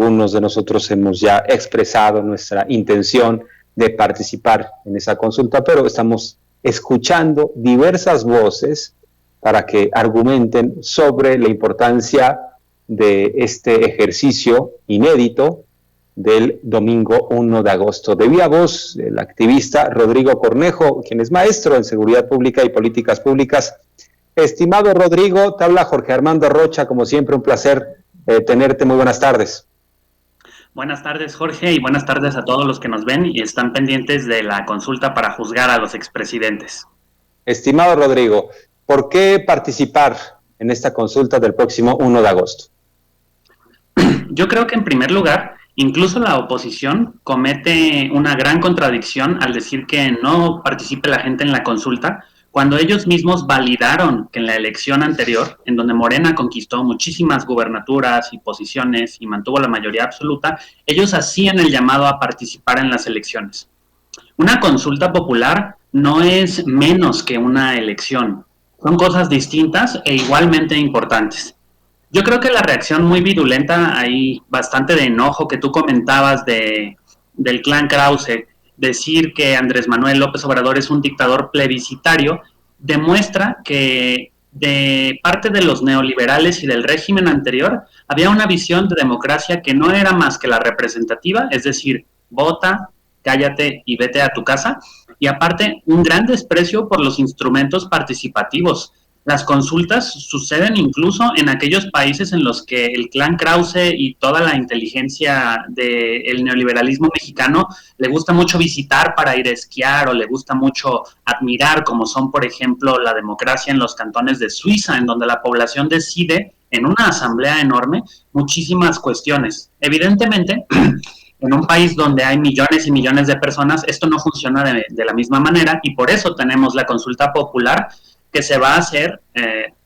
algunos de nosotros hemos ya expresado nuestra intención de participar en esa consulta, pero estamos escuchando diversas voces para que argumenten sobre la importancia de este ejercicio inédito del domingo 1 de agosto. De viva voz, el activista Rodrigo Cornejo, quien es maestro en Seguridad Pública y Políticas Públicas. Estimado Rodrigo, te habla Jorge Armando Rocha, como siempre un placer tenerte. Muy buenas tardes. Buenas tardes, Jorge, y buenas tardes a todos los que nos ven y están pendientes de la consulta para juzgar a los expresidentes. Estimado Rodrigo, ¿por qué participar en esta consulta del próximo 1 de agosto? Yo creo que en primer lugar, incluso la oposición comete una gran contradicción al decir que no participe la gente en la consulta, cuando ellos mismos validaron que en la elección anterior, en donde Morena conquistó muchísimas gubernaturas y posiciones y mantuvo la mayoría absoluta, ellos hacían el llamado a participar en las elecciones. Una consulta popular no es menos que una elección, son cosas distintas e igualmente importantes. Yo creo que la reacción muy virulenta, hay bastante de enojo que tú comentabas del clan Krause, decir que Andrés Manuel López Obrador es un dictador plebiscitario, demuestra que de parte de los neoliberales y del régimen anterior había una visión de democracia que no era más que la representativa, es decir, vota, cállate y vete a tu casa, y aparte un gran desprecio por los instrumentos participativos. Las consultas suceden incluso en aquellos países en los que el clan Krause y toda la inteligencia del neoliberalismo mexicano le gusta mucho visitar para ir a esquiar o le gusta mucho admirar, como son, por ejemplo, la democracia en los cantones de Suiza, en donde la población decide en una asamblea enorme muchísimas cuestiones. Evidentemente, en un país donde hay millones y millones de personas, esto no funciona de la misma manera y por eso tenemos la consulta popular, que se va a hacer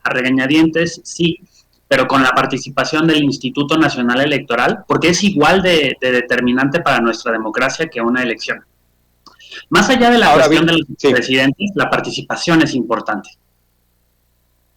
a regañadientes, sí, pero con la participación del Instituto Nacional Electoral, porque es igual de determinante para nuestra democracia que una elección. Más allá de la cuestión de los presidentes, la participación es importante.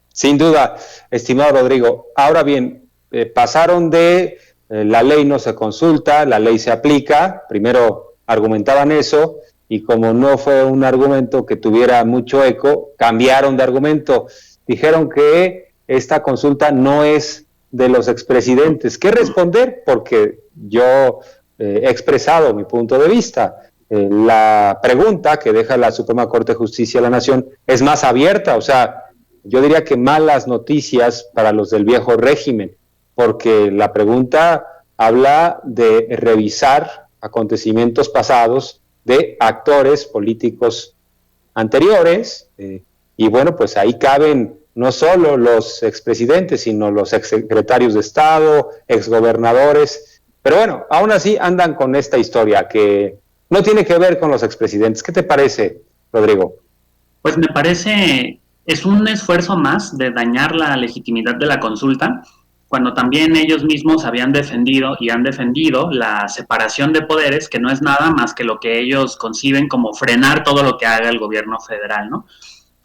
Sin duda, estimado Rodrigo. Ahora bien, pasaron de la ley no se consulta, la ley se aplica, primero argumentaban eso, y como no fue un argumento que tuviera mucho eco, cambiaron de argumento. Dijeron que esta consulta no es de los expresidentes. ¿Qué responder? Porque yo he expresado mi punto de vista. La pregunta que deja la Suprema Corte de Justicia de la Nación es más abierta, o sea, yo diría que malas noticias para los del viejo régimen, porque la pregunta habla de revisar acontecimientos pasados de actores políticos anteriores, y bueno, pues ahí caben no solo los expresidentes, sino los exsecretarios de Estado, exgobernadores, pero bueno, aún así andan con esta historia que no tiene que ver con los expresidentes. ¿Qué te parece, Rodrigo? Pues me parece, es un esfuerzo más de dañar la legitimidad de la consulta, cuando también ellos mismos habían defendido y han defendido la separación de poderes, que no es nada más que lo que ellos conciben como frenar todo lo que haga el gobierno federal, ¿no?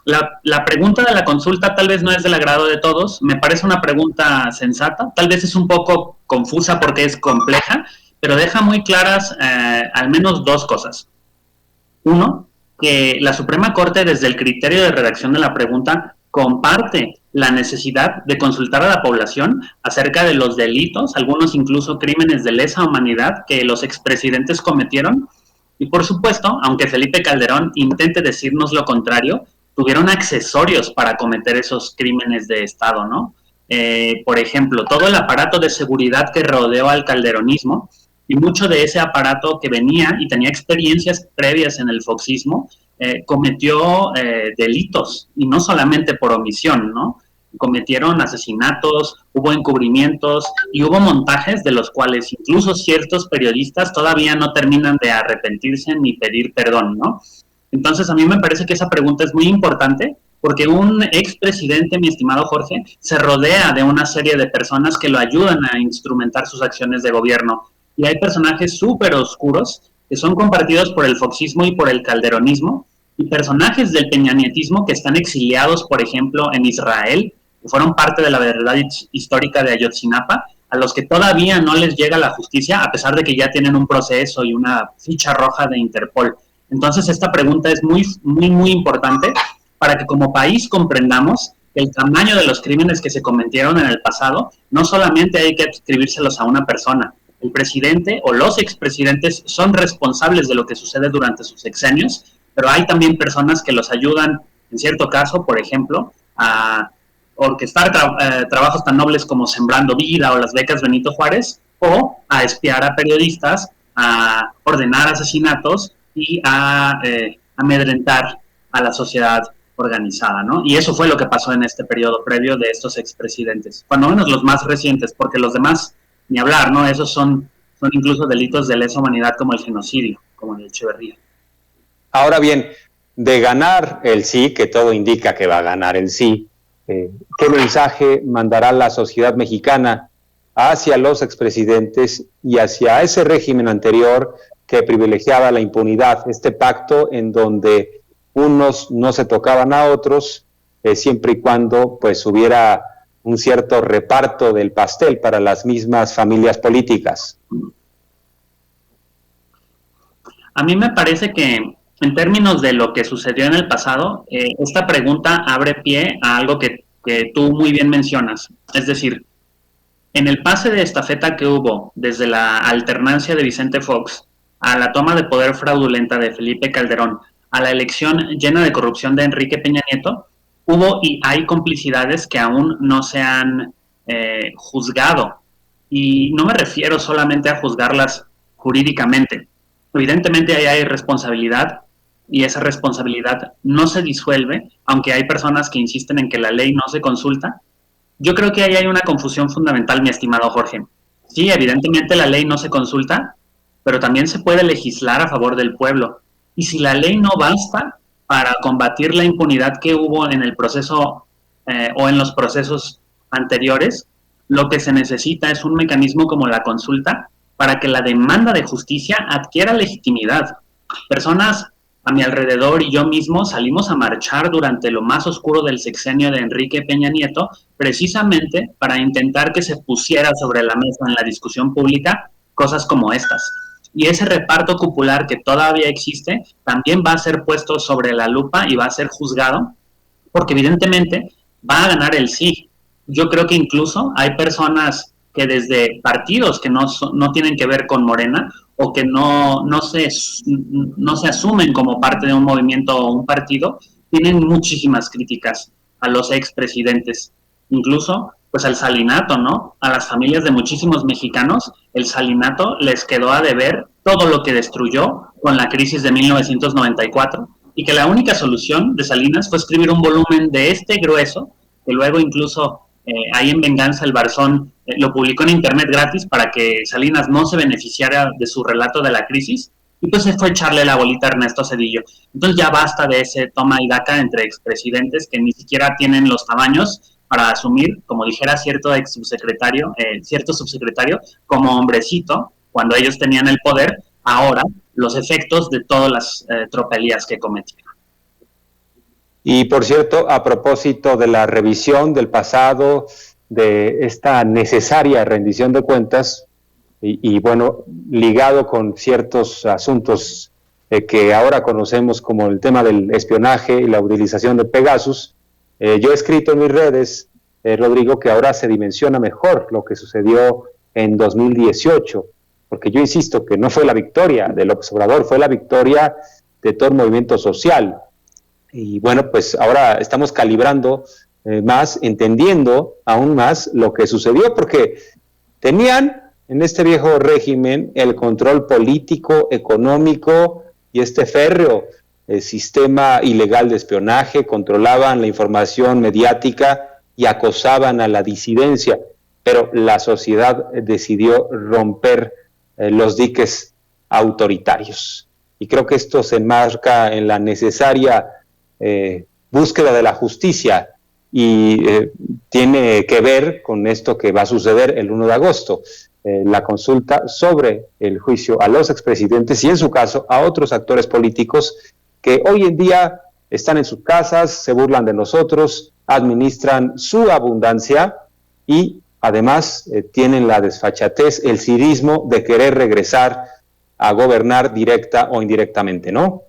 La pregunta de la consulta tal vez no es del agrado de todos, me parece una pregunta sensata, tal vez es un poco confusa porque es compleja, pero deja muy claras al menos dos cosas. Uno, que la Suprema Corte desde el criterio de redacción de la pregunta comparte la necesidad de consultar a la población acerca de los delitos, algunos incluso crímenes de lesa humanidad que los expresidentes cometieron. Y por supuesto, aunque Felipe Calderón intente decirnos lo contrario, tuvieron accesorios para cometer esos crímenes de Estado, ¿no? Por ejemplo, todo el aparato de seguridad que rodeó al calderonismo y mucho de ese aparato que venía y tenía experiencias previas en el foxismo, cometió delitos, y no solamente por omisión, ¿no? Cometieron asesinatos, hubo encubrimientos y hubo montajes de los cuales incluso ciertos periodistas todavía no terminan de arrepentirse ni pedir perdón, ¿no? Entonces a mí me parece que esa pregunta es muy importante porque un expresidente, mi estimado Jorge, se rodea de una serie de personas que lo ayudan a instrumentar sus acciones de gobierno. Y hay personajes súper oscuros que son compartidos por el foxismo y por el calderonismo, y personajes del peñanietismo que están exiliados, por ejemplo, en Israel, que fueron parte de la verdad histórica de Ayotzinapa, a los que todavía no les llega la justicia, a pesar de que ya tienen un proceso y una ficha roja de Interpol. Entonces, esta pregunta es muy importante para que como país comprendamos el tamaño de los crímenes que se cometieron en el pasado. No solamente hay que adscribírselos a una persona. El presidente o los expresidentes son responsables de lo que sucede durante sus sexenios, pero hay también personas que los ayudan, en cierto caso, por ejemplo, a orquestar trabajos tan nobles como Sembrando Vida o las becas Benito Juárez, o a espiar a periodistas, a ordenar asesinatos y a amedrentar a la sociedad organizada, ¿no? Y eso fue lo que pasó en este periodo previo de estos expresidentes, cuando menos los más recientes, porque los demás, ni hablar, ¿no? Esos son incluso delitos de lesa humanidad como el genocidio, como el Echeverría. Ahora bien, de ganar el sí, que todo indica que va a ganar el sí, ¿qué mensaje mandará la sociedad mexicana hacia los expresidentes y hacia ese régimen anterior que privilegiaba la impunidad, este pacto en donde unos no se tocaban a otros, siempre y cuando pues hubiera un cierto reparto del pastel para las mismas familias políticas? A mí me parece que en términos de lo que sucedió en el pasado, esta pregunta abre pie a algo que tú muy bien mencionas. Es decir, en el pase de estafeta que hubo desde la alternancia de Vicente Fox a la toma de poder fraudulenta de Felipe Calderón, a la elección llena de corrupción de Enrique Peña Nieto, hubo y hay complicidades que aún no se han juzgado. Y no me refiero solamente a juzgarlas jurídicamente. Evidentemente ahí hay responsabilidad y esa responsabilidad no se disuelve, aunque hay personas que insisten en que la ley no se consulta. Yo creo que ahí hay una confusión fundamental, mi estimado Jorge. Sí, evidentemente la ley no se consulta, pero también se puede legislar a favor del pueblo. Y si la ley no basta para combatir la impunidad que hubo en el proceso o en los procesos anteriores, lo que se necesita es un mecanismo como la consulta para que la demanda de justicia adquiera legitimidad. Personas a mi alrededor y yo mismo salimos a marchar durante lo más oscuro del sexenio de Enrique Peña Nieto, precisamente para intentar que se pusiera sobre la mesa en la discusión pública cosas como estas. Y ese reparto cupular que todavía existe también va a ser puesto sobre la lupa y va a ser juzgado, porque evidentemente va a ganar el sí. Yo creo que incluso hay personas que desde partidos que no tienen que ver con Morena o que no se asumen como parte de un movimiento o un partido, tienen muchísimas críticas a los expresidentes. Incluso, pues al salinato, ¿no? A las familias de muchísimos mexicanos, el salinato les quedó a deber todo lo que destruyó con la crisis de 1994 y que la única solución de Salinas fue escribir un volumen de este grueso, que luego incluso ahí en venganza el Barzón lo publicó en internet gratis para que Salinas no se beneficiara de su relato de la crisis, y pues se fue a echarle la bolita a Ernesto Zedillo. Entonces ya basta de ese toma y daca entre expresidentes que ni siquiera tienen los tamaños para asumir, como dijera cierto subsecretario, como hombrecito, cuando ellos tenían el poder, ahora los efectos de todas las tropelías que cometieron. Y por cierto, a propósito de la revisión del pasado, de esta necesaria rendición de cuentas, y bueno, ligado con ciertos asuntos que ahora conocemos como el tema del espionaje y la utilización de Pegasus, yo he escrito en mis redes, Rodrigo, que ahora se dimensiona mejor lo que sucedió en 2018, porque yo insisto que no fue la victoria de López Obrador, fue la victoria de todo el movimiento social. Y bueno, pues ahora estamos calibrando más, entendiendo aún más lo que sucedió, porque tenían en este viejo régimen el control político, económico y este férreo sistema ilegal de espionaje, controlaban la información mediática y acosaban a la disidencia, pero la sociedad decidió romper los diques autoritarios. Y creo que esto se enmarca en la necesaria búsqueda de la justicia y tiene que ver con esto que va a suceder el 1 de agosto, la consulta sobre el juicio a los expresidentes y en su caso a otros actores políticos que hoy en día están en sus casas, se burlan de nosotros, administran su abundancia y además tienen la desfachatez, el cinismo de querer regresar a gobernar directa o indirectamente, ¿no?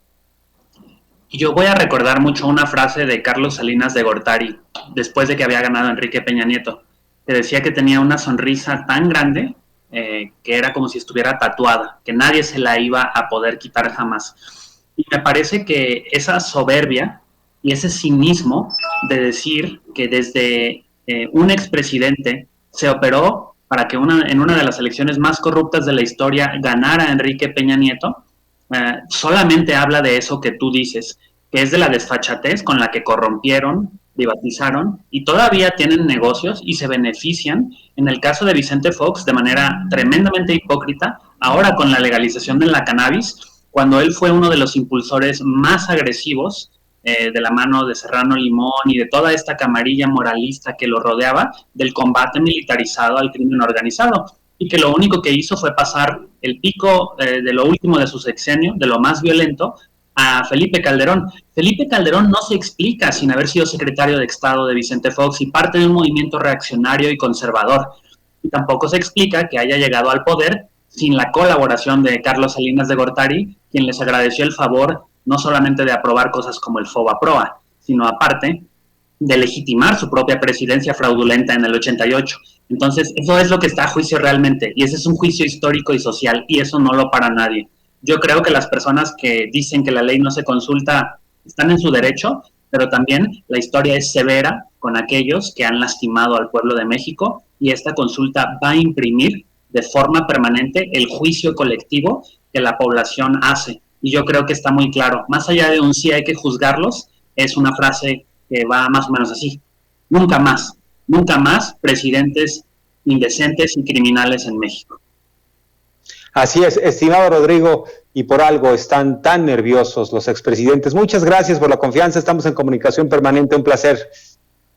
Y yo voy a recordar mucho una frase de Carlos Salinas de Gortari, después de que había ganado Enrique Peña Nieto, que decía que tenía una sonrisa tan grande que era como si estuviera tatuada, que nadie se la iba a poder quitar jamás. Y me parece que esa soberbia y ese cinismo de decir que desde un expresidente se operó para que en una de las elecciones más corruptas de la historia ganara Enrique Peña Nieto, solamente habla de eso que tú dices, que es de la desfachatez con la que corrompieron, privatizaron y todavía tienen negocios y se benefician, en el caso de Vicente Fox, de manera tremendamente hipócrita, ahora con la legalización de la cannabis, cuando él fue uno de los impulsores más agresivos de la mano de Serrano Limón y de toda esta camarilla moralista que lo rodeaba, del combate militarizado al crimen organizado, y que lo único que hizo fue pasar el pico de lo último de su sexenio, de lo más violento, a Felipe Calderón. Felipe Calderón no se explica sin haber sido secretario de Estado de Vicente Fox y parte de un movimiento reaccionario y conservador. Y tampoco se explica que haya llegado al poder sin la colaboración de Carlos Salinas de Gortari, quien les agradeció el favor no solamente de aprobar cosas como el FOBAPROA, sino aparte de legitimar su propia presidencia fraudulenta en el 88. Entonces, eso es lo que está a juicio realmente, y ese es un juicio histórico y social, y eso no lo para nadie. Yo creo que las personas que dicen que la ley no se consulta están en su derecho, pero también la historia es severa con aquellos que han lastimado al pueblo de México, y esta consulta va a imprimir de forma permanente el juicio colectivo que la población hace. Y yo creo que está muy claro, más allá de un sí hay que juzgarlos, es una frase que va más o menos así: nunca más presidentes indecentes y criminales en México. Así es, estimado Rodrigo, y por algo están tan nerviosos los expresidentes. Muchas gracias por la confianza, estamos en comunicación permanente, un placer.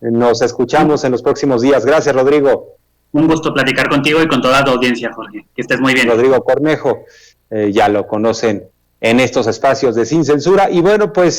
Nos escuchamos en los próximos días. Gracias, Rodrigo. Un gusto platicar contigo y con toda tu audiencia, Jorge. Que estés muy bien. Rodrigo Cornejo, ya lo conocen en estos espacios de Sin Censura. Y bueno, pues